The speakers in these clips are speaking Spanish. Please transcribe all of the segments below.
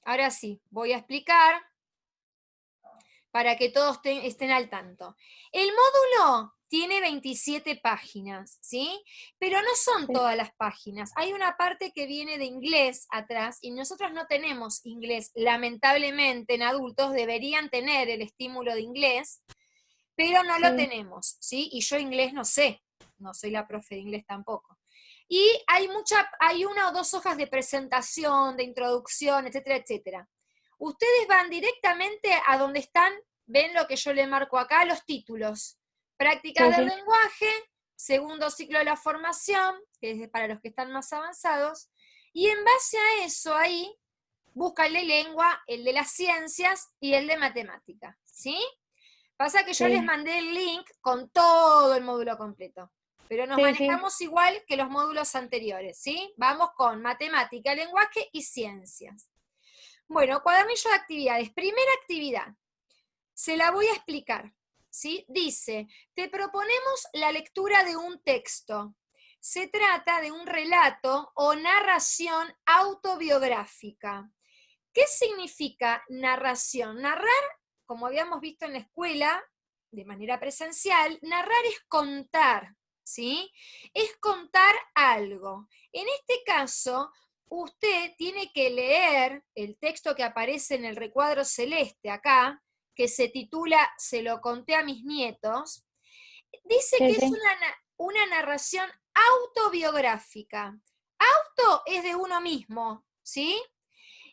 ahora sí, voy a explicar para que todos estén al tanto. El módulo tiene 27 páginas, ¿sí? Pero no son Sí, todas las páginas. Hay una parte que viene de inglés atrás y nosotros no tenemos inglés. Lamentablemente en adultos deberían tener el estímulo de inglés, pero no lo sí, tenemos, ¿sí? Y yo inglés no sé, no soy la profe de inglés tampoco. Y hay una o dos hojas de presentación, de introducción, etcétera, etcétera. Ustedes van directamente a donde están, ven lo que yo le marco acá, los títulos. Prácticas sí, del sí. lenguaje, segundo ciclo de la formación, que es para los que están más avanzados, y en base a eso ahí, busca el de lengua, el de las ciencias y el de matemática, ¿sí? Pasa que yo les Sí, mandé el link con todo el módulo completo, pero nos sí, sí. manejamos igual que los módulos anteriores, ¿sí? Vamos con matemática, lenguaje y ciencias. Bueno, cuadernillo de actividades. Primera actividad, se la voy a explicar, ¿sí? Dice, te proponemos la lectura de un texto. Se trata de un relato o narración autobiográfica. ¿Qué significa narración? Narrar, como habíamos visto en la escuela, de manera presencial, narrar es contar, ¿sí? Es contar algo. En este caso, usted tiene que leer el texto que aparece en el recuadro celeste acá, que se titula Se lo conté a mis nietos. Dice Sí, que es sí. una narración autobiográfica. Auto es de uno mismo, ¿sí?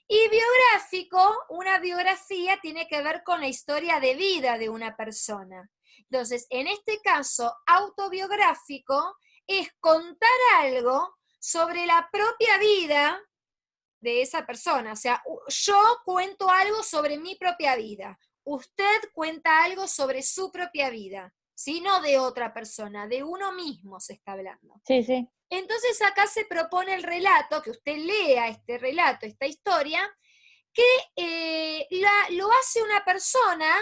Y biográfico, una biografía tiene que ver con la historia de vida de una persona. Entonces, en este caso, autobiográfico es contar algo sobre la propia vida de esa persona. O sea, yo cuento algo sobre mi propia vida. Usted cuenta algo sobre su propia vida, ¿sí? No de otra persona, de uno mismo se está hablando. Sí, sí. Entonces acá se propone el relato, que usted lea este relato, esta historia, que lo hace una persona,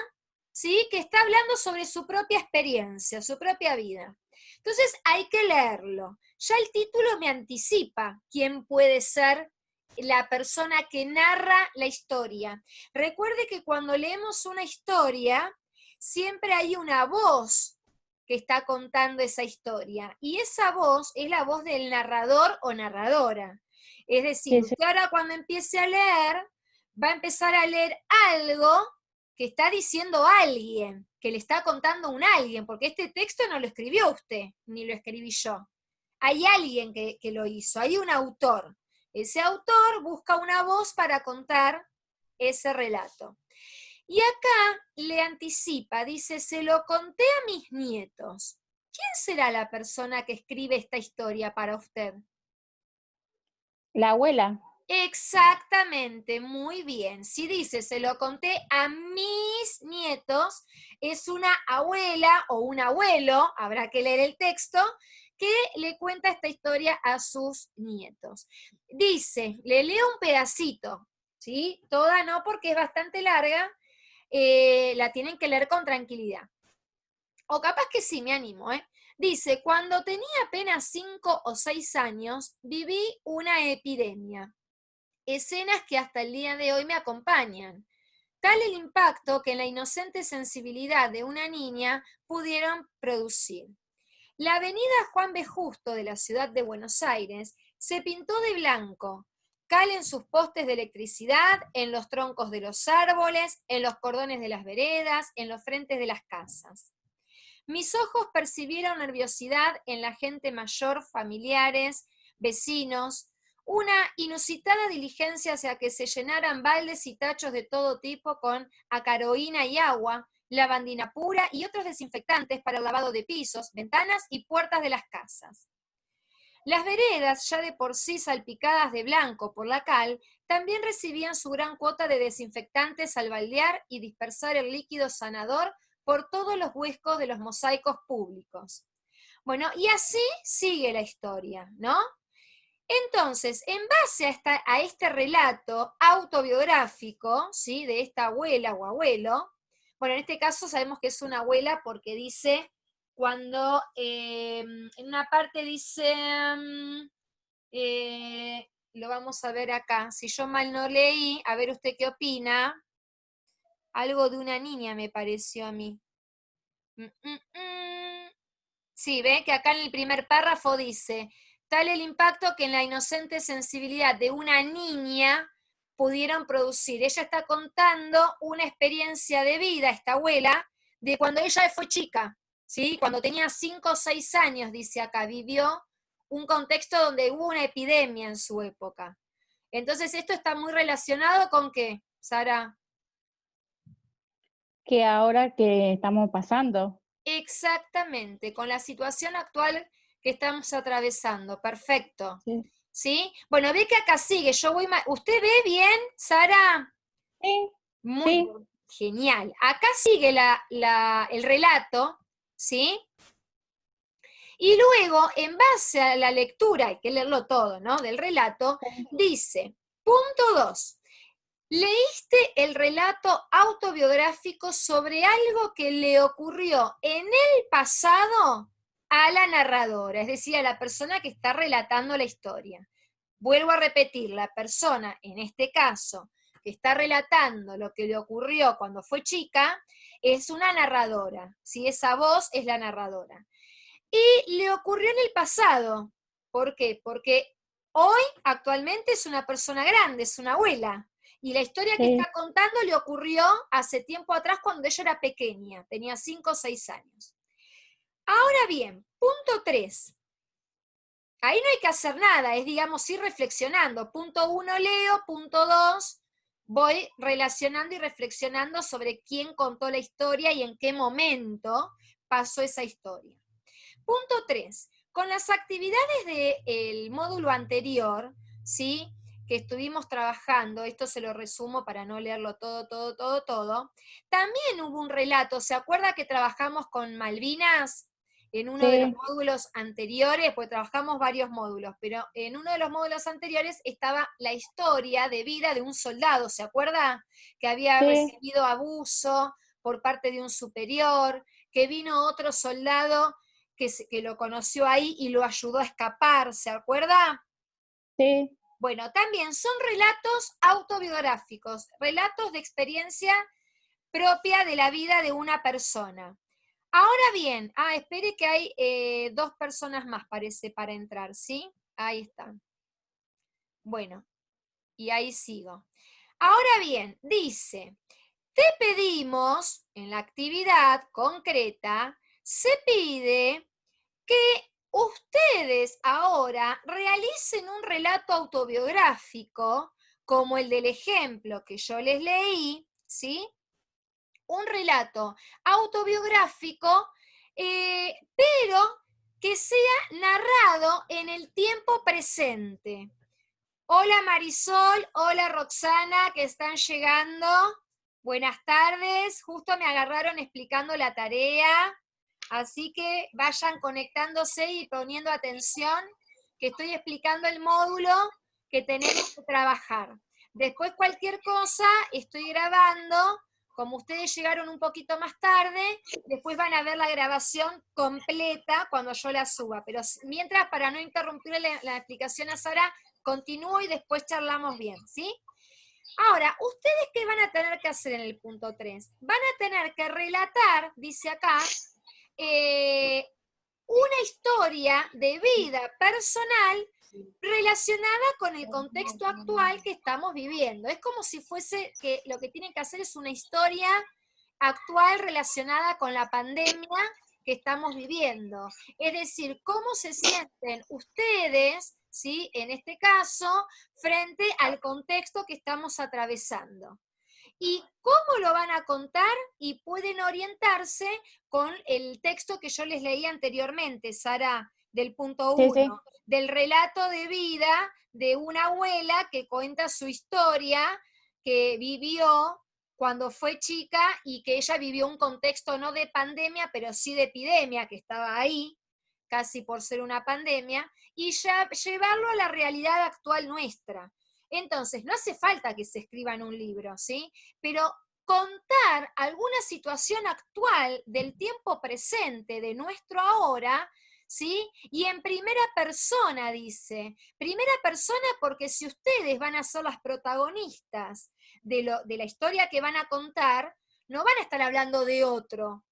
¿sí? Que está hablando sobre su propia experiencia, su propia vida. Entonces hay que leerlo. Ya el título me anticipa quién puede ser la persona que narra la historia. Recuerde que cuando leemos una historia, siempre hay una voz que está contando esa historia. Y esa voz es la voz del narrador o narradora. Es decir, Sí, sí. usted ahora cuando empiece a leer, va a empezar a leer algo que está diciendo alguien, que le está contando un alguien, porque este texto no lo escribió usted, ni lo escribí yo. Hay alguien que lo hizo, hay un autor. Ese autor busca una voz para contar ese relato. Y acá le anticipa, dice, se lo conté a mis nietos. ¿Quién será la persona que escribe esta historia para usted? La abuela. Exactamente, muy bien. Si dice, se lo conté a mis nietos, es una abuela o un abuelo, habrá que leer el texto, que le cuenta esta historia a sus nietos. Dice, le leo un pedacito, ¿sí? Toda no porque es bastante larga, la tienen que leer con tranquilidad. O capaz que sí, me animo, ¿eh? Dice, cuando tenía apenas 5 o 6 años, viví una epidemia, escenas que hasta el día de hoy me acompañan. Tal el impacto que en la inocente sensibilidad de una niña pudieron producir. La avenida Juan B. Justo de la ciudad de Buenos Aires se pintó de blanco, cal en sus postes de electricidad, en los troncos de los árboles, en los cordones de las veredas, en los frentes de las casas. Mis ojos percibieron nerviosidad en la gente mayor, familiares, vecinos, una inusitada diligencia hacia que se llenaran baldes y tachos de todo tipo con acaroína y agua, lavandina pura y otros desinfectantes para el lavado de pisos, ventanas y puertas de las casas. Las veredas, ya de por sí salpicadas de blanco por la cal, también recibían su gran cuota de desinfectantes al baldear y dispersar el líquido sanador por todos los huecos de los mosaicos públicos. Bueno, y así sigue la historia, ¿no? Entonces, en base a este relato autobiográfico, ¿sí? De esta abuela o abuelo, bueno, en este caso sabemos que es una abuela porque dice, cuando en una parte dice, lo vamos a ver acá. Si yo mal no leí, a ver usted qué opina. Algo de una niña me pareció a mí. Sí, ve que acá en el primer párrafo dice, tal el impacto que en la inocente sensibilidad de una niña pudieron producir. Ella está contando una experiencia de vida, esta abuela, de cuando ella fue chica, ¿sí? Cuando tenía 5 o 6 años, dice acá, vivió un contexto donde hubo una epidemia en su época. Entonces, esto está muy relacionado con ¿qué, Sara? Que ahora que estamos pasando. Exactamente, con la situación actual que estamos atravesando. Perfecto. Sí. ¿Sí? Bueno, ve que acá sigue. ¿Usted ve bien, Sara? Sí, Muy sí, bien. Genial. Acá sigue el relato, ¿sí? Y luego, en base a la lectura, hay que leerlo todo, ¿no? Del relato, dice, punto 2. ¿Leíste el relato autobiográfico sobre algo que le ocurrió en el pasado a la narradora, es decir, a la persona que está relatando la historia? Vuelvo a repetir, la persona, en este caso, que está relatando lo que le ocurrió cuando fue chica, es una narradora, ¿sí? Esa voz es la narradora. Y le ocurrió en el pasado. ¿Por qué? Porque hoy, actualmente, es una persona grande, es una abuela. Y la historia que sí. está contando le ocurrió hace tiempo atrás cuando ella era pequeña, tenía 5 o 6 años. Ahora bien, punto 3. Ahí no hay que hacer nada, es digamos ir reflexionando. Punto 1 leo, punto 2 voy relacionando y reflexionando sobre quién contó la historia y en qué momento pasó esa historia. Punto 3. Con las actividades del módulo anterior, ¿sí? Que estuvimos trabajando, esto se lo resumo para no leerlo todo, también hubo un relato, ¿se acuerda que trabajamos con Malvinas? En uno de los Sí, módulos anteriores, pues trabajamos varios módulos, pero en uno de los módulos anteriores estaba la historia de vida de un soldado, ¿se acuerda? Que había sí, recibido abuso por parte de un superior, que vino otro soldado que lo conoció ahí y lo ayudó a escapar, ¿se acuerda? sí, Bueno, también son relatos autobiográficos, relatos de experiencia propia de la vida de una persona. Ahora bien, espere que hay 2 personas más, parece, para entrar, ¿sí? Ahí están. Bueno, y ahí sigo. Ahora bien, dice, te pedimos, en la actividad concreta, se pide que ustedes ahora realicen un relato autobiográfico, como el del ejemplo que yo les leí, ¿sí? Un relato autobiográfico, pero que sea narrado en el tiempo presente. Hola Marisol, hola Roxana, que están llegando. Buenas tardes, justo me agarraron explicando la tarea, así que vayan conectándose y poniendo atención, que estoy explicando el módulo que tenemos que trabajar. Después cualquier cosa, estoy grabando, como ustedes llegaron un poquito más tarde, después van a ver la grabación completa cuando yo la suba, pero mientras, para no interrumpir la explicación a Sara, continúo y después charlamos bien, ¿sí? Ahora, ¿ustedes qué van a tener que hacer en el punto 3? Van a tener que relatar, dice acá, una historia de vida personal relacionada con el contexto actual que estamos viviendo. Es como si fuese que lo que tienen que hacer es una historia actual relacionada con la pandemia que estamos viviendo. Es decir, cómo se sienten ustedes, ¿sí? En este caso, frente al contexto que estamos atravesando. ¿Y cómo lo van a contar? Y pueden orientarse con el texto que yo les leí anteriormente, Sara, del punto sí, 1, sí, del relato de vida de una abuela que cuenta su historia, que vivió cuando fue chica y que ella vivió un contexto no de pandemia, pero sí de epidemia, que estaba ahí, casi por ser una pandemia, y ya llevarlo a la realidad actual nuestra. Entonces, no hace falta que se escriba en un libro, ¿sí? Pero contar alguna situación actual del tiempo presente, de nuestro ahora, ¿sí? Y en primera persona dice, primera persona porque si ustedes van a ser las protagonistas de la historia que van a contar, no van a estar hablando de otro,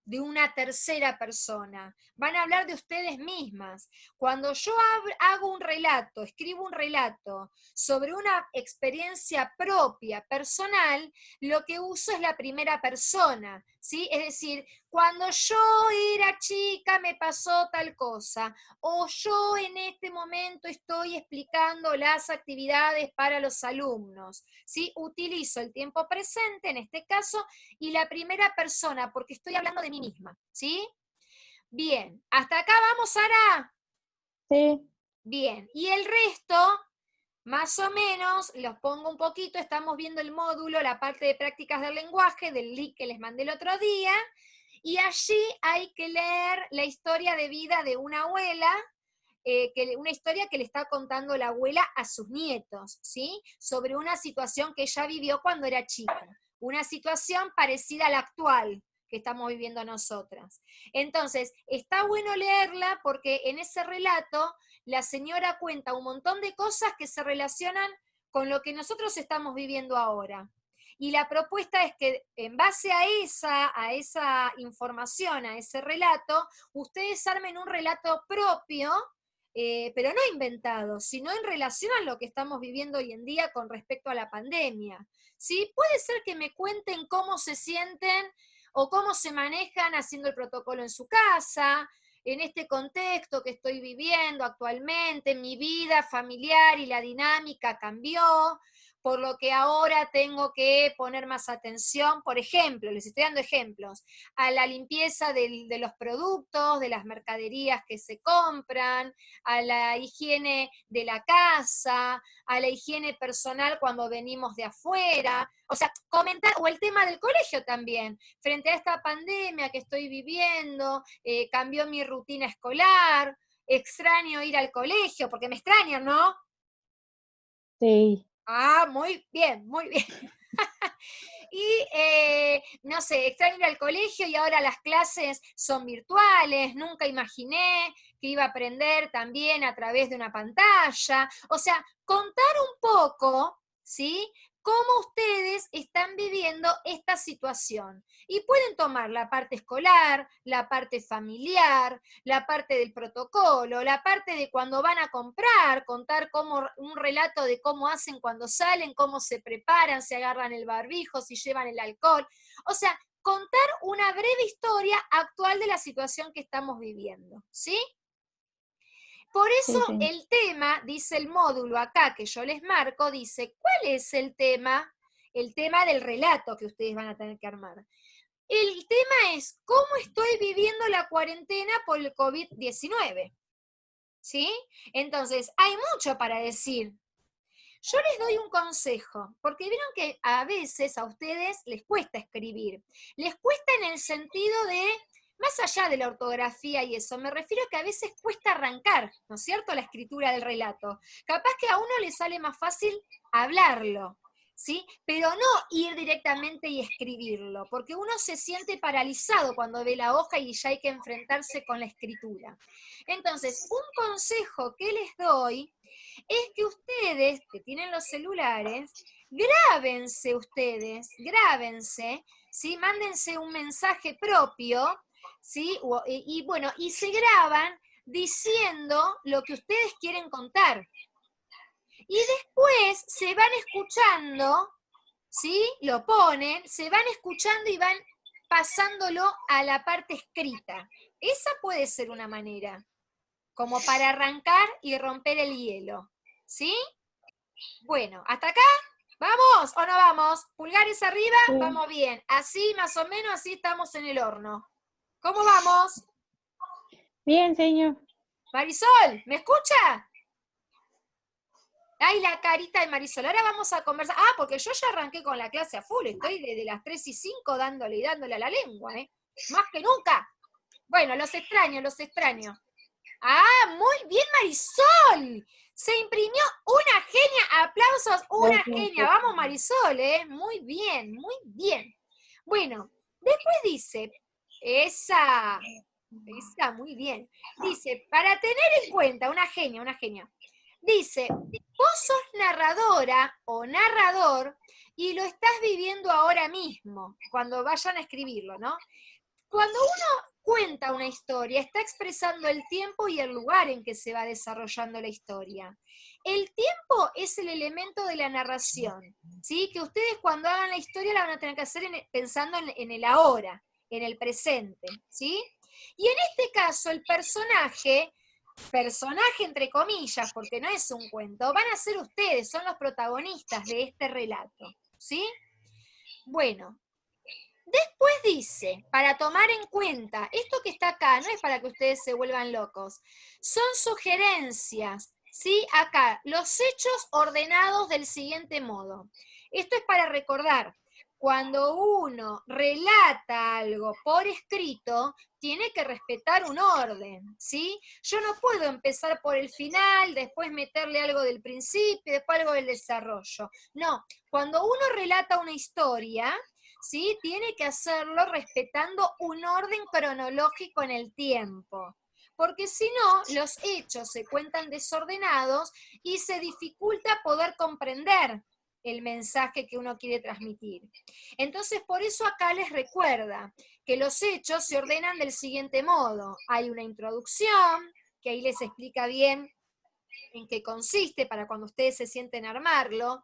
de una tercera persona, van a hablar de ustedes mismas. Cuando yo hago un relato, escribo un relato sobre una experiencia propia, personal, lo que uso es la primera persona, ¿sí? Es decir, cuando yo era chica me pasó tal cosa, o yo en este momento estoy explicando las actividades para los alumnos, ¿sí? Utilizo el tiempo presente, en este caso, y la primera persona, porque estoy hablando de mí misma, ¿sí? Bien, hasta acá vamos, Sara. Sí, Bien, y el resto, más o menos, los pongo un poquito, estamos viendo el módulo, la parte de prácticas del lenguaje, del link que les mandé el otro día, y allí hay que leer la historia de vida de una abuela, una historia que le está contando la abuela a sus nietos, ¿sí? Sobre una situación que ella vivió cuando era chica, una situación parecida a la actual que estamos viviendo nosotras. Entonces, está bueno leerla porque en ese relato la señora cuenta un montón de cosas que se relacionan con lo que nosotros estamos viviendo ahora. Y la propuesta es que en base a esa información, a ese relato, ustedes armen un relato propio, pero no inventado, sino en relación a lo que estamos viviendo hoy en día con respecto a la pandemia. ¿Sí? Puede ser que me cuenten cómo se sienten o cómo se manejan haciendo el protocolo en su casa, en este contexto que estoy viviendo actualmente, mi vida familiar y la dinámica cambió, por lo que ahora tengo que poner más atención, por ejemplo, les estoy dando ejemplos, a la limpieza de los productos, de las mercaderías que se compran, a la higiene de la casa, a la higiene personal cuando venimos de afuera, o sea, comentar, o el tema del colegio también, frente a esta pandemia que estoy viviendo, cambió mi rutina escolar, extraño ir al colegio, porque me extrañan, ¿no? sí, Ah, muy bien, muy bien. Y, no sé, extraño ir al colegio y ahora las clases son virtuales, nunca imaginé que iba a aprender también a través de una pantalla. O sea, contar un poco, ¿sí? Cómo ustedes están viviendo esta situación. Y pueden tomar la parte escolar, la parte familiar, la parte del protocolo, la parte de cuando van a comprar, contar cómo, un relato de cómo hacen cuando salen, cómo se preparan, se agarran el barbijo, si llevan el alcohol. O sea, contar una breve historia actual de la situación que estamos viviendo, ¿sí? Por eso sí, señor. el tema, dice el módulo acá que yo les marco, dice, ¿cuál es el tema? El tema del relato que ustedes van a tener que armar. El tema es cómo estoy viviendo la cuarentena por el COVID-19, ¿sí? Entonces, hay mucho para decir. Yo les doy un consejo, porque vieron que a veces a ustedes les cuesta escribir. Les cuesta en el sentido de, más allá de la ortografía y eso, me refiero a que a veces cuesta arrancar, ¿no es cierto?, la escritura del relato. Capaz que a uno le sale más fácil hablarlo, ¿sí? Pero no ir directamente y escribirlo, porque uno se siente paralizado cuando ve la hoja y ya hay que enfrentarse con la escritura. Entonces, un consejo que les doy es que ustedes, que tienen los celulares, grábense ustedes, grábense, ¿sí? Mándense un mensaje propio, ¿sí? Y bueno, y se graban diciendo lo que ustedes quieren contar. Y después se van escuchando, ¿sí? Lo ponen, se van escuchando y van pasándolo a la parte escrita. Esa puede ser una manera, como para arrancar y romper el hielo, ¿sí? Bueno, ¿hasta acá? ¿Vamos o no vamos? Pulgares arriba, Sí. vamos bien. Así, más o menos, así estamos en el horno. ¿Cómo vamos? Bien, señor. Marisol, ¿me escucha? Ay, la carita de Marisol. Ahora vamos a conversar. Ah, porque yo ya arranqué con la clase a full. Estoy desde las 3 y 5 dándole y dándole a la lengua, ¿eh? Más que nunca. Bueno, los extraño, los extraño. Ah, muy bien, Marisol. Se imprimió una genia. Aplausos, una Gracias, genia. Vamos, señor. Marisol, ¿eh? Muy bien, muy bien. Bueno, después dice, esa. Está muy bien. Dice, para tener en cuenta, una genia, una genia. Dice, vos sos narradora o narrador y lo estás viviendo ahora mismo, cuando vayan a escribirlo, ¿no? Cuando uno cuenta una historia, está expresando el tiempo y el lugar en que se va desarrollando la historia. El tiempo es el elemento de la narración, ¿sí? Que ustedes cuando hagan la historia la van a tener que hacer pensando en el ahora, en el presente, ¿sí? Y en este caso, el personaje entre comillas, porque no es un cuento, van a ser ustedes, son los protagonistas de este relato, ¿sí? Bueno, después dice, para tomar en cuenta, esto que está acá no es para que ustedes se vuelvan locos, son sugerencias, ¿sí? Acá, los hechos ordenados del siguiente modo. Esto es para recordar, cuando uno relata algo por escrito, tiene que respetar un orden, ¿sí? Yo no puedo empezar por el final, después meterle algo del principio, después algo del desarrollo. No, cuando uno relata una historia, ¿sí? Tiene que hacerlo respetando un orden cronológico en el tiempo. Porque si no, los hechos se cuentan desordenados y se dificulta poder comprender el mensaje que uno quiere transmitir. Entonces, por eso acá les recuerda que los hechos se ordenan del siguiente modo. Hay una introducción, que ahí les explica bien en qué consiste para cuando ustedes se sienten a armarlo.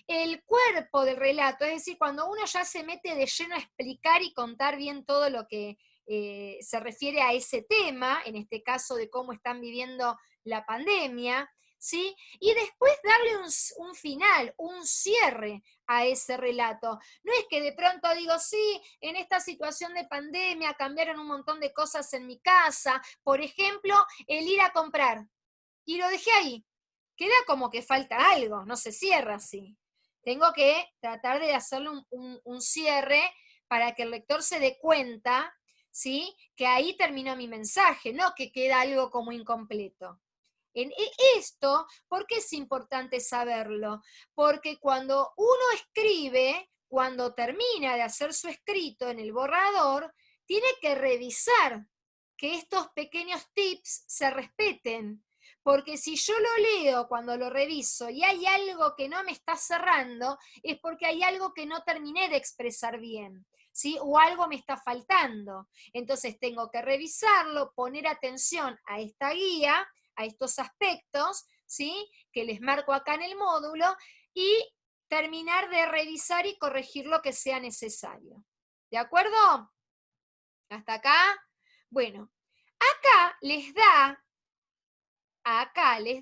El cuerpo del relato, es decir, cuando uno ya se mete de lleno a explicar y contar bien todo lo que se refiere a ese tema, en este caso de cómo están viviendo la pandemia, ¿sí? Y después darle un final, un cierre a ese relato. No es que de pronto digo, sí, en esta situación de pandemia cambiaron un montón de cosas en mi casa, por ejemplo, el ir a comprar, y lo dejé ahí. Queda como que falta algo, no se cierra así. Tengo que tratar de hacerle un cierre para que el lector se dé cuenta, ¿sí? Que ahí terminó mi mensaje, no que queda algo como incompleto. En esto, ¿por qué es importante saberlo? Porque cuando uno escribe, cuando termina de hacer su escrito en el borrador, tiene que revisar que estos pequeños tips se respeten. Porque si yo lo leo cuando lo reviso y hay algo que no me está cerrando, es porque hay algo que no terminé de expresar bien, ¿sí? O algo me está faltando. Entonces tengo que revisarlo, poner atención a esta guía, a estos aspectos, ¿sí? Que les marco acá en el módulo, y terminar de revisar y corregir lo que sea necesario. ¿De acuerdo? ¿Hasta acá? Bueno, acá les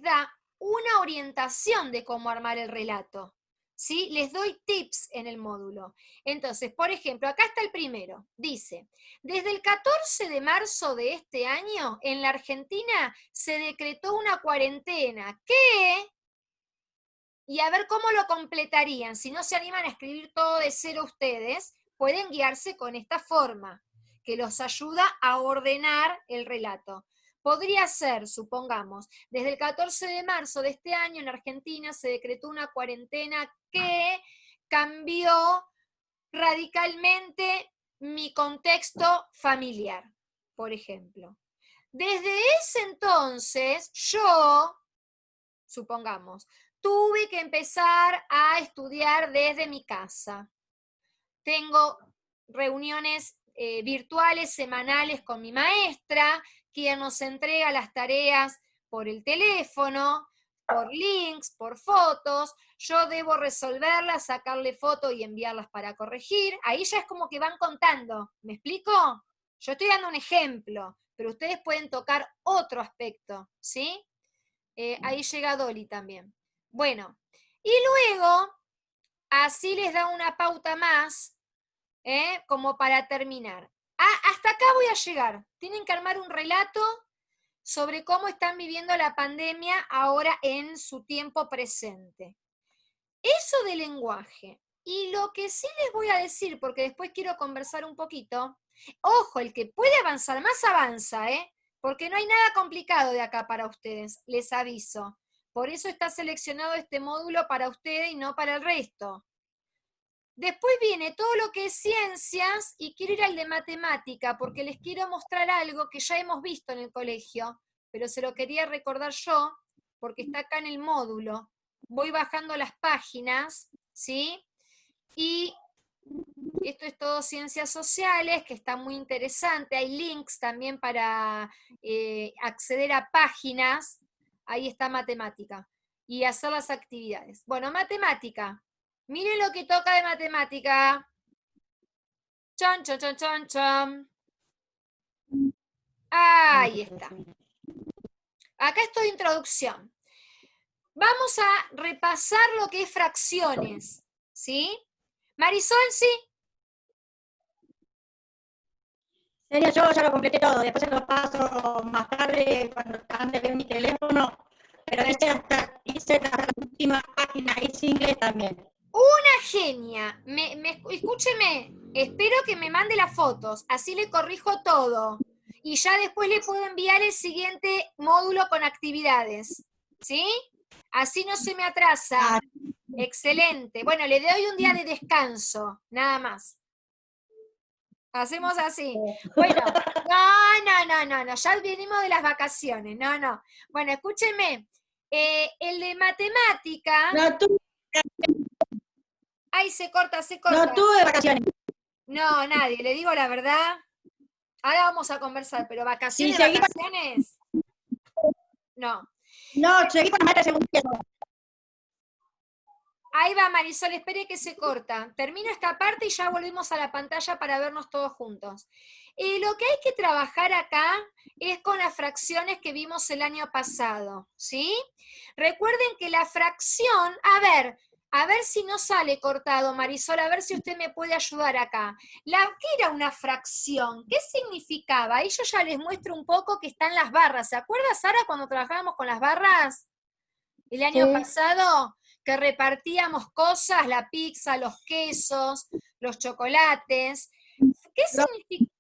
da una orientación de cómo armar el relato. ¿Sí? Les doy tips en el módulo. Entonces, por ejemplo, acá está el primero. Dice, desde el 14 de marzo de este año, en la Argentina se decretó una cuarentena que, y a ver cómo lo completarían. Si no se animan a escribir todo de cero ustedes, pueden guiarse con esta forma, que los ayuda a ordenar el relato. Podría ser, supongamos, desde el 14 de marzo de este año en Argentina se decretó una cuarentena que cambió radicalmente mi contexto familiar, por ejemplo. Desde ese entonces, yo, supongamos, tuve que empezar a estudiar desde mi casa. Tengo reuniones virtuales semanales con mi maestra, quien nos entrega las tareas por el teléfono, por links, por fotos. Yo debo resolverlas, sacarle foto y enviarlas para corregir. Ahí ya es como que van contando. ¿Me explico? Yo estoy dando un ejemplo, pero ustedes pueden tocar otro aspecto, ¿sí? Ahí llega Dolly también. Bueno, y luego, así les da una pauta más, como para terminar. Hasta acá voy a llegar. Tienen que armar un relato sobre cómo están viviendo la pandemia ahora en su tiempo presente. Eso de lenguaje. Y lo que sí les voy a decir, porque después quiero conversar un poquito, ojo, el que puede avanzar más avanza, porque no hay nada complicado de acá para ustedes, les aviso. Por eso está seleccionado este módulo para ustedes y no para el resto. Después viene todo lo que es ciencias y quiero ir al de matemática porque les quiero mostrar algo que ya hemos visto en el colegio, pero se lo quería recordar yo porque está acá en el módulo. Voy bajando las páginas, ¿sí? Y esto es todo ciencias sociales, que está muy interesante. Hay links también para acceder a páginas. Ahí está matemática. Y hacer las actividades. Bueno, matemática. Miren lo que toca de matemática. Chon, chon, chon, chon, chon. Ahí está. Acá estoy de introducción. Vamos a repasar lo que es fracciones. ¿Sí? Marisol, sí. Sería yo ya lo completé todo, después se lo paso más tarde cuando antes de mi teléfono, pero hice hasta la última página, hice inglés también. Una genia. Escúcheme, espero que me mande las fotos, así le corrijo todo. Y ya después le puedo enviar el siguiente módulo con actividades. ¿Sí? Así no se me atrasa. Excelente. Bueno, le doy un día de descanso, nada más. Hacemos así. Bueno, no, ya venimos de las vacaciones, no. Bueno, escúchenme, el de matemática... No tuve, Ay, se corta. no tuve vacaciones. No, nadie, le digo la verdad. Ahora vamos a conversar, pero Sí, vacaciones. No. No, seguí con la maestra de segundo tiempo. Ahí va Marisol, espere que se corta. Termino esta parte y ya volvemos a la pantalla para vernos todos juntos. Lo que hay que trabajar acá es con las fracciones que vimos el año pasado, ¿sí? Recuerden que la fracción, a ver si no sale cortado, Marisol, a ver si usted me puede ayudar acá. ¿Qué era una fracción? ¿Qué significaba? Ahí yo ya les muestro un poco que están las barras. ¿Se acuerda, Sara, cuando trabajábamos con las barras el año pasado? Que repartíamos cosas, la pizza, los quesos, los chocolates. ¿Qué significa?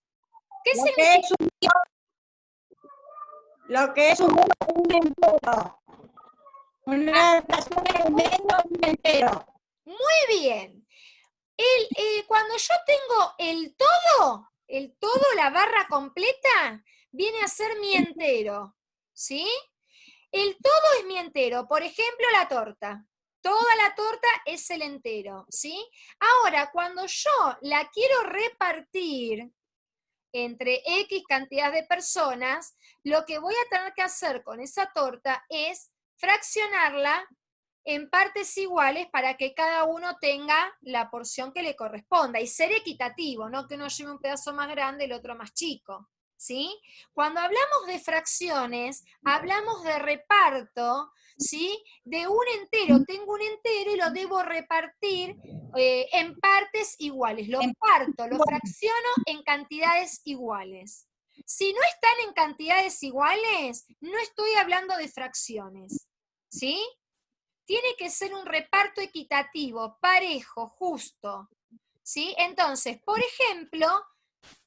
Lo que es un entero. Una fracción es menos un entero. Muy bien. Cuando yo tengo el todo, la barra completa, viene a ser mi entero, ¿sí? El todo es mi entero. Por ejemplo, la torta. Toda la torta es el entero, ¿sí? Ahora, cuando yo la quiero repartir entre X cantidad de personas, lo que voy a tener que hacer con esa torta es fraccionarla en partes iguales para que cada uno tenga la porción que le corresponda y ser equitativo, no que uno lleve un pedazo más grande y el otro más chico, ¿sí? Cuando hablamos de fracciones, hablamos de reparto, ¿sí? De un entero, tengo un entero y lo debo repartir en partes iguales, lo parto, lo fracciono en cantidades iguales. Si no están en cantidades iguales, no estoy hablando de fracciones, ¿sí? Tiene que ser un reparto equitativo, parejo, justo, ¿sí? Entonces, por ejemplo,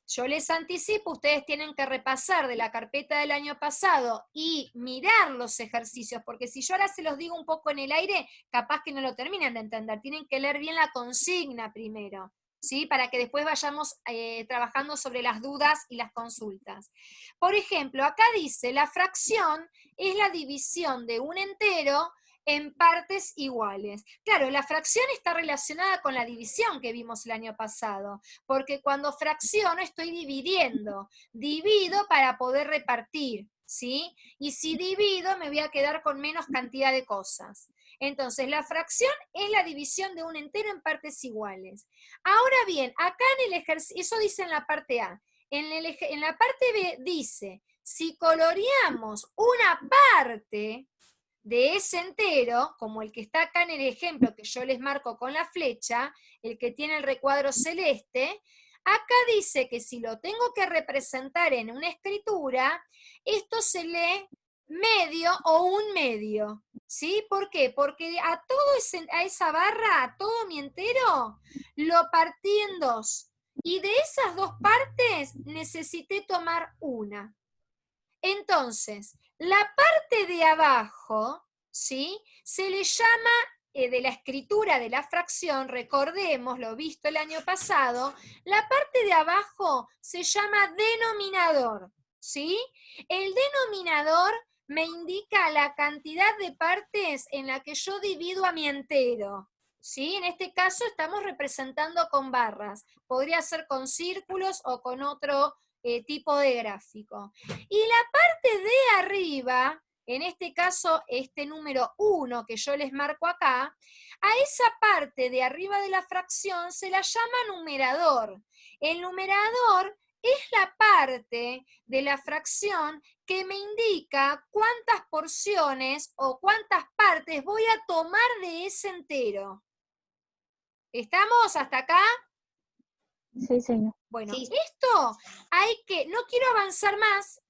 yo les anticipo, ustedes tienen que repasar de la carpeta del año pasado y mirar los ejercicios, porque si yo ahora se los digo un poco en el aire, capaz que no lo terminan de entender, tienen que leer bien la consigna primero, ¿sí? Para que después vayamos trabajando sobre las dudas y las consultas. Por ejemplo, acá dice, la fracción es la división de un entero en partes iguales. Claro, la fracción está relacionada con la división que vimos el año pasado, porque cuando fracciono estoy dividiendo, divido para poder repartir, ¿sí? Y si divido me voy a quedar con menos cantidad de cosas. Entonces, la fracción es la división de un entero en partes iguales. Ahora bien, acá en el ejercicio, eso dice en la parte A, en la parte B dice, si coloreamos una parte de ese entero, como el que está acá en el ejemplo que yo les marco con la flecha, el que tiene el recuadro celeste, acá dice que si lo tengo que representar en una escritura, esto se lee medio o un medio, ¿sí? ¿Por qué? Porque a esa barra, a todo mi entero, lo partí en dos. Y de esas dos partes necesité tomar una. Entonces, la parte de abajo, ¿sí? Se le llama de la escritura de la fracción, recordemos lo visto el año pasado, la parte de abajo se llama denominador, ¿sí? El denominador me indica la cantidad de partes en la que yo divido a mi entero, ¿sí? En este caso estamos representando con barras, podría ser con círculos o con otro tipo de gráfico. Y la parte de arriba, en este caso este número 1 que yo les marco acá, a esa parte de arriba de la fracción se la llama numerador. El numerador es la parte de la fracción que me indica cuántas porciones o cuántas partes voy a tomar de ese entero. ¿Estamos hasta acá? Sí, señor. Bueno, Sí. esto no quiero avanzar más.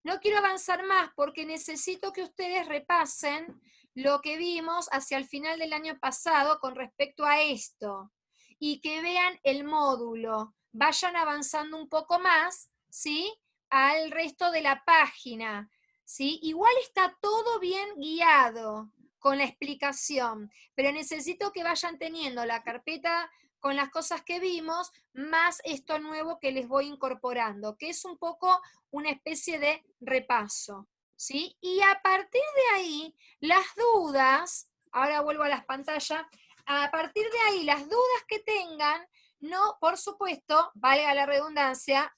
No quiero avanzar más porque necesito que ustedes repasen lo que vimos hacia el final del año pasado con respecto a esto y que vean el módulo. Vayan avanzando un poco más, ¿sí? Al resto de la página, ¿sí? Igual está todo bien guiado con la explicación, pero necesito que vayan teniendo la carpeta con las cosas que vimos, más esto nuevo que les voy incorporando, que es un poco una especie de repaso, ¿sí? Y a partir de ahí, las dudas, ahora vuelvo a las pantallas, a partir de ahí, las dudas que tengan, no, por supuesto, valga la redundancia,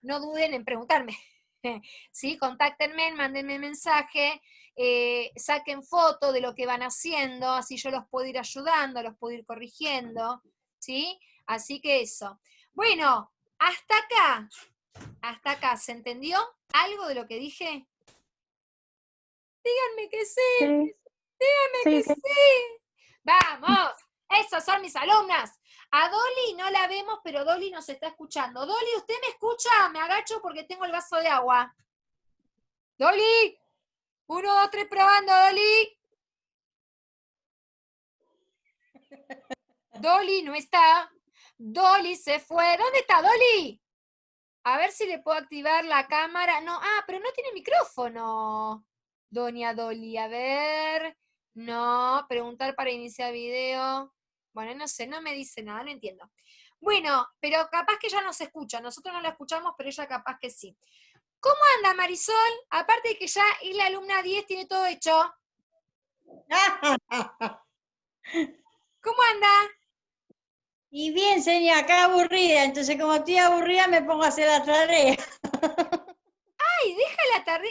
no duden en preguntarme, ¿sí? Contáctenme, mándenme mensaje, saquen foto de lo que van haciendo, así yo los puedo ir ayudando, los puedo ir corrigiendo, ¿sí? Así que eso. Bueno, hasta acá, ¿se entendió algo de lo que dije? Díganme que sí, Sí, díganme sí, que sí. sí. Vamos, esas son mis alumnas. A Dolly no la vemos, pero Dolly nos está escuchando. Dolly, ¿usted me escucha? Me agacho porque tengo el vaso de agua. Dolly, 1, 2, 3, probando, Dolly. Dolly no está. Dolly se fue. ¿Dónde está Dolly? A ver si le puedo activar la cámara. No, pero no tiene micrófono. Doña Dolly, a ver. No, preguntar para iniciar video. Bueno, no sé, no me dice nada, no entiendo. Bueno, pero capaz que ella nos escucha. Nosotros no la escuchamos, pero ella capaz que sí. ¿Cómo anda Marisol? Aparte de que ya es la alumna 10, tiene todo hecho. ¿Cómo anda? Y bien, señora, acá aburrida, entonces como estoy aburrida me pongo a hacer la tarea. Ay, deja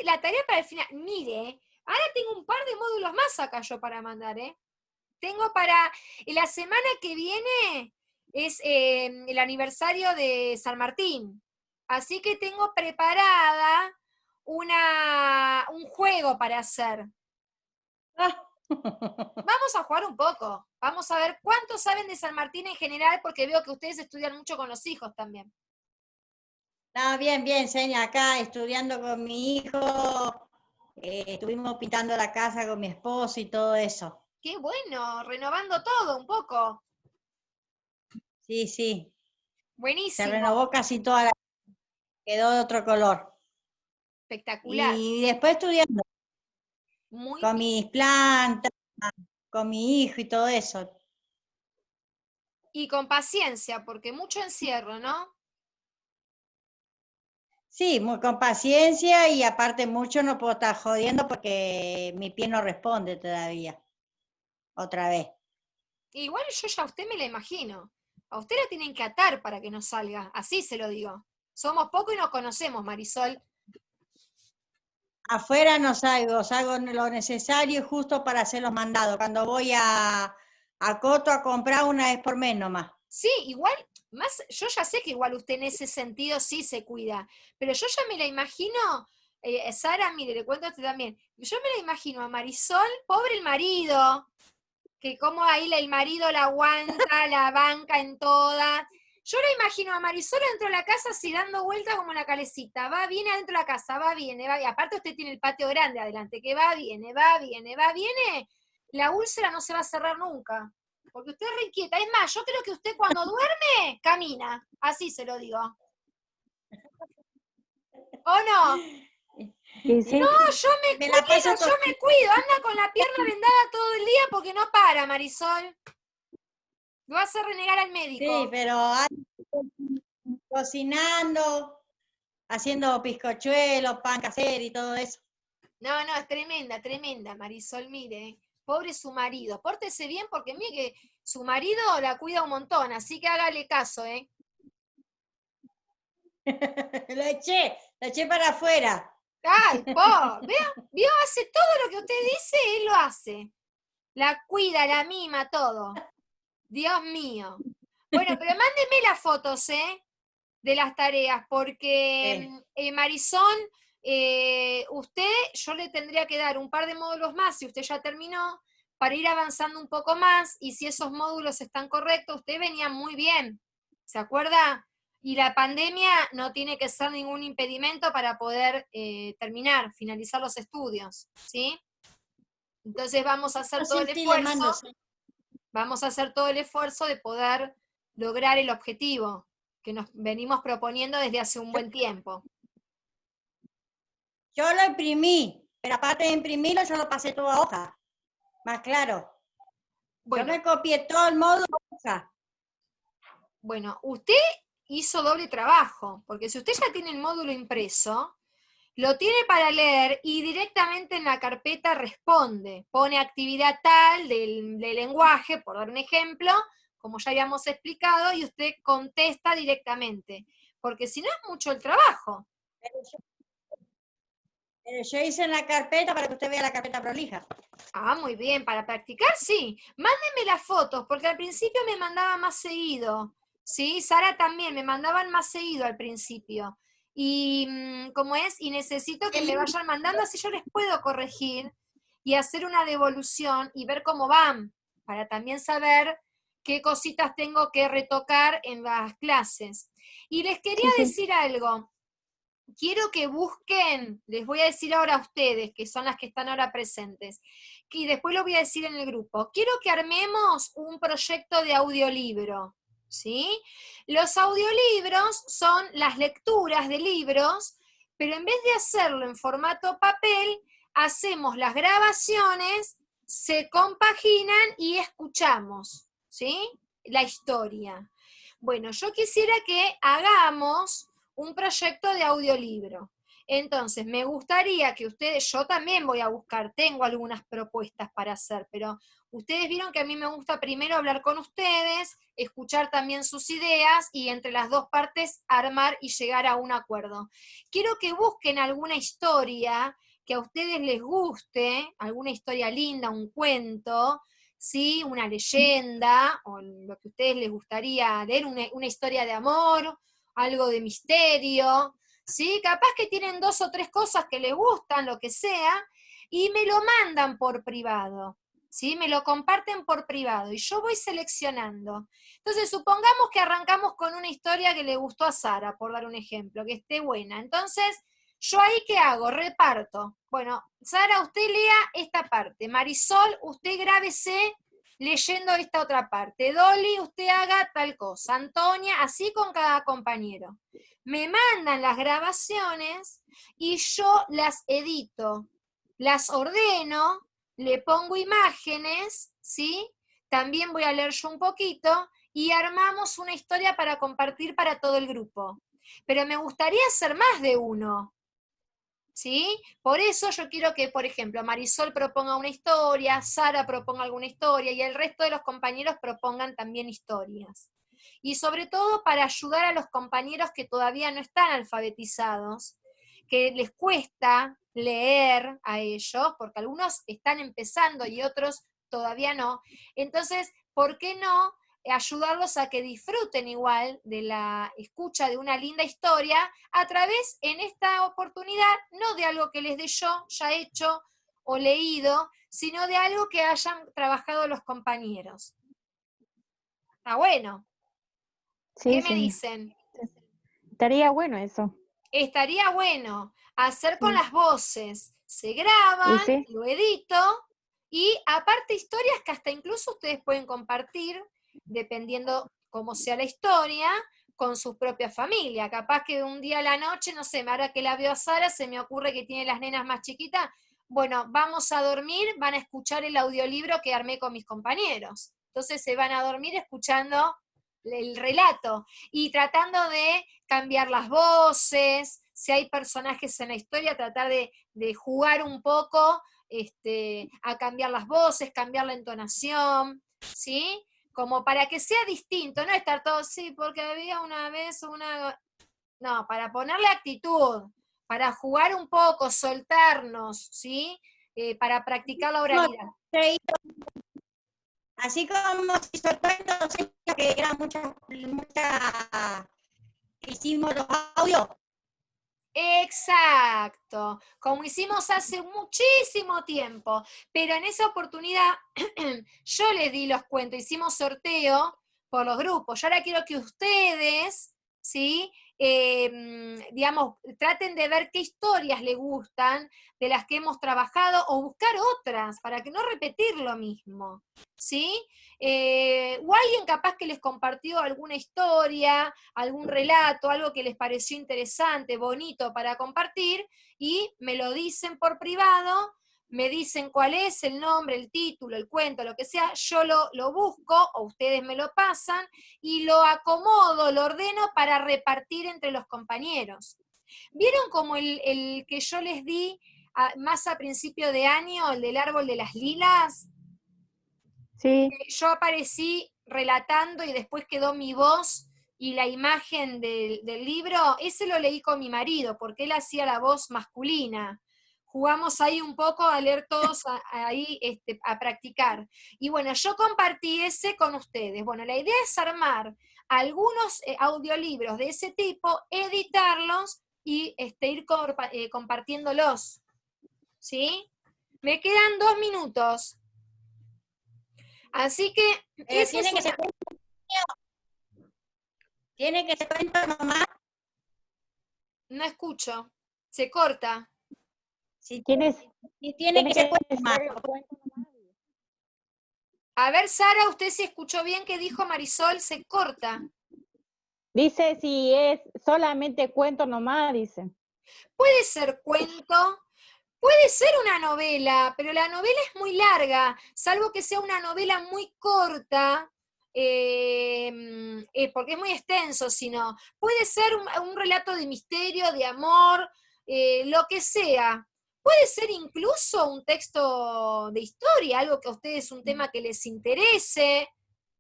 la tarea para el final. Mire, ahora tengo un par de módulos más acá yo para mandar, ¿eh? Tengo para la semana que viene es el aniversario de San Martín. Así que tengo preparada un juego para hacer. Vamos a jugar un poco. Vamos a ver cuánto saben de San Martín en general, porque veo que ustedes estudian mucho con los hijos también. No, bien, bien, señora, acá estudiando con mi hijo, estuvimos pintando la casa con mi esposo y todo eso. Qué bueno, renovando todo un poco. Sí, sí, se Buenísimo, renovó casi toda la, quedó de otro color. espectacular. Y después estudiando Muy con bien. mis plantas, con mi hijo y todo eso. Y con paciencia, porque mucho encierro, ¿no? Sí, con paciencia y aparte mucho no puedo estar jodiendo porque mi pie no responde todavía. Otra vez. Igual yo ya a usted me la imagino. A usted la tienen que atar para que no salga. Así se lo digo. Somos poco y nos conocemos, Marisol. Afuera no salgo, salgo lo necesario justo para hacer los mandados. Cuando voy a Coto a comprar una vez por mes nomás. Sí, igual, más, yo ya sé que igual usted en ese sentido sí se cuida, pero yo ya me la imagino, Sara, mire, le cuento a usted también, yo me la imagino a Marisol, pobre el marido, que como ahí el marido la aguanta, la banca en todas. Yo la imagino a Marisol dentro de la casa así dando vuelta como una calecita. Va, viene adentro de la casa, va, viene, va. Y aparte usted tiene el patio grande adelante, que va, viene, va, viene, va, viene. La úlcera no se va a cerrar nunca. Porque usted es re inquieta. Es más, yo creo que usted cuando duerme, camina. Así se lo digo. ¿O no? Y sí, No, yo me Me la paso cuido, yo me cuido. Anda con la pierna vendada todo el día porque no para, Marisol. Lo hace renegar al médico. Sí, pero cocinando, haciendo bizcochuelos, pan casero y todo eso. No, no, es tremenda, tremenda, Marisol, mire. Pobre su marido. Pórtese bien porque mire que su marido la cuida un montón, así que hágale caso, ¿eh? Lo eché para afuera. Ay, vio, hace todo lo que usted dice, él lo hace. La cuida, la mima, todo. Dios mío. Bueno, pero mándeme las fotos, ¿eh? De las tareas, porque Marisol, usted, yo le tendría que dar un par de módulos más, si usted ya terminó, para ir avanzando un poco más, y si esos módulos están correctos, usted venía muy bien, ¿se acuerda? Y la pandemia no tiene que ser ningún impedimento para poder terminar, finalizar los estudios, ¿sí? Entonces vamos a hacer todo el Sí, le mando. esfuerzo, vamos a hacer todo el esfuerzo de poder lograr el objetivo que nos venimos proponiendo desde hace un buen tiempo. Yo lo imprimí, pero aparte de imprimirlo, yo lo pasé todo a hoja. Más claro. Bueno, Yo me copié todo el módulo a hoja. bueno, usted hizo doble trabajo, porque si usted ya tiene el módulo impreso, lo tiene para leer y directamente en la carpeta responde, pone actividad tal del lenguaje, por dar un ejemplo, como ya habíamos explicado, y usted contesta directamente, porque si no es mucho el trabajo. Pero yo hice en la carpeta para que usted vea la carpeta prolija. Ah, muy bien, para practicar sí. Mándenme las fotos, porque al principio me mandaba más seguido. Sí, Sara también, me mandaban más seguido al principio. Y como es, y necesito que me vayan mandando, así yo les puedo corregir y hacer una devolución y ver cómo van, para también saber qué cositas tengo que retocar en las clases. Y les quería sí, sí. decir algo. Quiero que busquen, les voy a decir ahora a ustedes, que son las que están ahora presentes, y después lo voy a decir en el grupo, quiero que armemos un proyecto de audiolibro, ¿sí? Los audiolibros son las lecturas de libros, pero en vez de hacerlo en formato papel, hacemos las grabaciones, se compaginan y escuchamos, ¿sí? La historia. Bueno, yo quisiera que hagamos un proyecto de audiolibro. Entonces, me gustaría que ustedes, yo también voy a buscar, tengo algunas propuestas para hacer, pero ustedes vieron que a mí me gusta primero hablar con ustedes, escuchar también sus ideas y entre las dos partes armar y llegar a un acuerdo. Quiero que busquen alguna historia que a ustedes les guste, alguna historia linda, un cuento, ¿sí? Una leyenda, o lo que a ustedes les gustaría leer, una historia de amor, algo de misterio, ¿sí? Capaz que tienen 2 o 3 cosas que les gustan, lo que sea, y me lo mandan por privado, ¿sí? Me lo comparten por privado, y yo voy seleccionando. Entonces, supongamos que arrancamos con una historia que le gustó a Sara, por dar un ejemplo, que esté buena. Entonces, ¿yo ahí qué hago? Reparto. Bueno, Sara, usted lea esta parte. Marisol, usted grábese leyendo esta otra parte. Dolly, usted haga tal cosa. Antonia, así con cada compañero. Me mandan las grabaciones y yo las edito, las ordeno, le pongo imágenes, ¿sí? También voy a leer yo un poquito y armamos una historia para compartir para todo el grupo. Pero me gustaría hacer más de uno, ¿sí? Por eso yo quiero que, por ejemplo, Marisol proponga una historia, Sara proponga alguna historia y el resto de los compañeros propongan también historias. Y sobre todo para ayudar a los compañeros que todavía no están alfabetizados, que les cuesta leer a ellos, porque algunos están empezando y otros todavía no. Entonces, ¿por qué no ayudarlos a que disfruten igual de la escucha de una linda historia a través, en esta oportunidad, no de algo que les dé yo ya hecho o leído, sino de algo que hayan trabajado los compañeros? Está bueno. Sí, ¿Qué me señor. dicen? Estaría bueno eso. Estaría bueno hacer con Sí. las voces. Se Y graban, sí, lo edito, y aparte historias que hasta incluso ustedes pueden compartir, dependiendo cómo sea la historia, con su propia familia. Capaz que un día a la noche, no sé, ahora que la veo a Sara, se me ocurre que tiene las nenas más chiquitas, bueno, vamos a dormir, van a escuchar el audiolibro que armé con mis compañeros. Entonces se van a dormir escuchando el relato y tratando de cambiar las voces, si hay personajes en la historia, tratar de jugar un poco a cambiar las voces, cambiar la entonación, ¿sí? Como para que sea distinto, no estar todo, sí, porque había una vez una... No, para ponerle actitud, para jugar un poco, soltarnos, ¿sí? Para practicar la oralidad. Así como se hizo el cuento, que eran muchas, hicimos los audios. Exacto, como hicimos hace muchísimo tiempo, pero en esa oportunidad yo les di los cuentos, hicimos sorteo por los grupos. Yo ahora quiero que ustedes, ¿sí? Digamos, traten de ver qué historias les gustan de las que hemos trabajado o buscar otras para que no repetir lo mismo, ¿sí? O alguien capaz que les compartió alguna historia, algún relato, algo que les pareció interesante, bonito para compartir, y me lo dicen por privado, me dicen cuál es el nombre, el título, el cuento, lo que sea, yo lo busco o ustedes me lo pasan y lo acomodo, lo ordeno para repartir entre los compañeros. ¿Vieron como el que yo les di más a principio de año, el del árbol de las lilas? Sí, Yo aparecí relatando y después quedó mi voz y la imagen del libro. Ese lo leí con mi marido, porque él hacía la voz masculina. Jugamos ahí un poco a leer todos ahí a practicar. Y bueno, yo compartí ese con ustedes. Bueno, la idea es armar algunos audiolibros de ese tipo, editarlos y ir compartiéndolos. ¿Sí? Me quedan 2 minutos. Así que eso Tiene es que ser cuento nomás. no escucho, se corta. Sí, tienes, y tiene que ser cuento nomás. ser cuento nomás. A ver, Sara, usted si escuchó bien que dijo Marisol, se corta. Dice si es solamente cuento nomás, dice. Puede ser cuento, puede ser una novela, pero la novela es muy larga, salvo que sea una novela muy corta, porque es muy extenso, sino puede ser un relato de misterio, de amor, lo que sea. Puede ser incluso un texto de historia, algo que a ustedes, un tema que les interese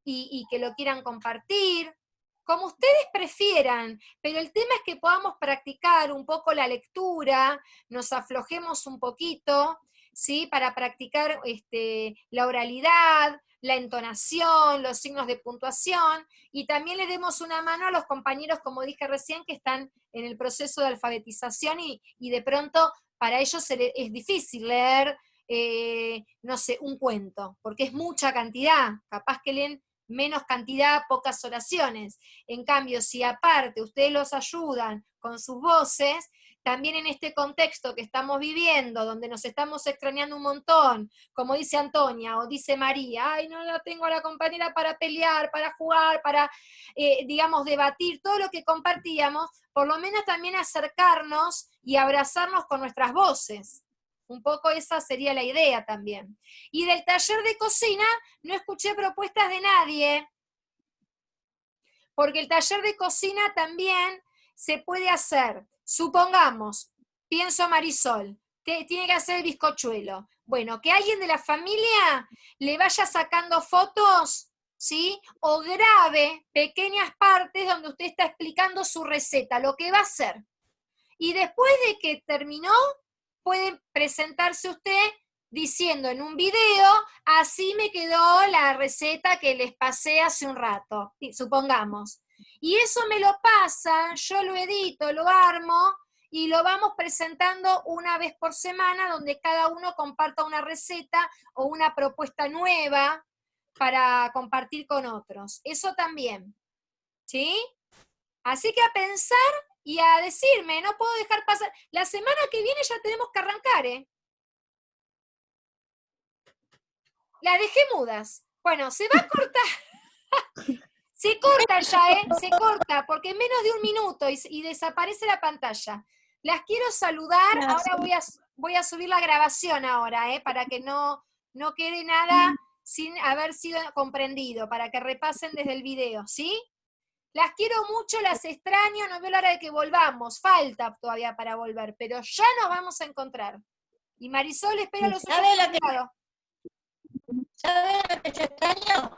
y que lo quieran compartir, como ustedes prefieran, pero el tema es que podamos practicar un poco la lectura, nos aflojemos un poquito, ¿sí? Para practicar la oralidad, la entonación, los signos de puntuación, y también le demos una mano a los compañeros, como dije recién, que están en el proceso de alfabetización y de pronto para ellos es difícil leer, no sé, un cuento, porque es mucha cantidad, capaz que leen menos cantidad, pocas oraciones. En cambio, si aparte ustedes los ayudan con sus voces, también en este contexto que estamos viviendo, donde nos estamos extrañando un montón, como dice Antonia o dice María, ay, no la tengo a la compañera para pelear, para jugar, para, digamos, debatir, todo lo que compartíamos, por lo menos también acercarnos y abrazarnos con nuestras voces. Un poco esa sería la idea también. Y del taller de cocina no escuché propuestas de nadie, porque el taller de cocina también se puede hacer. Supongamos, pienso Marisol, tiene que hacer el bizcochuelo. Bueno, que alguien de la familia le vaya sacando fotos, ¿sí? O grabe pequeñas partes donde usted está explicando su receta, lo que va a hacer. Y después de que terminó, puede presentarse usted diciendo en un video, así me quedó la receta que les pasé hace un rato, supongamos. Y eso me lo pasa, yo lo edito, lo armo y lo vamos presentando una vez por semana donde cada uno comparta una receta o una propuesta nueva para compartir con otros. Eso también, ¿sí? Así que a pensar y a decirme, no puedo dejar pasar. La semana que viene ya tenemos que arrancar, ¿eh? Las dejé mudas. Bueno, se va a cortar. Se corta ya, se corta, porque en menos de un minuto y desaparece la pantalla. Las quiero saludar, ahora voy a subir la grabación ahora, para que no quede nada sin haber sido comprendido, para que repasen desde el video, ¿sí? Las quiero mucho, las extraño, no veo la hora de que volvamos, falta todavía para volver, pero ya nos vamos a encontrar. Y Marisol espera los ojos cerrados. ¿Sabes lo que yo extraño?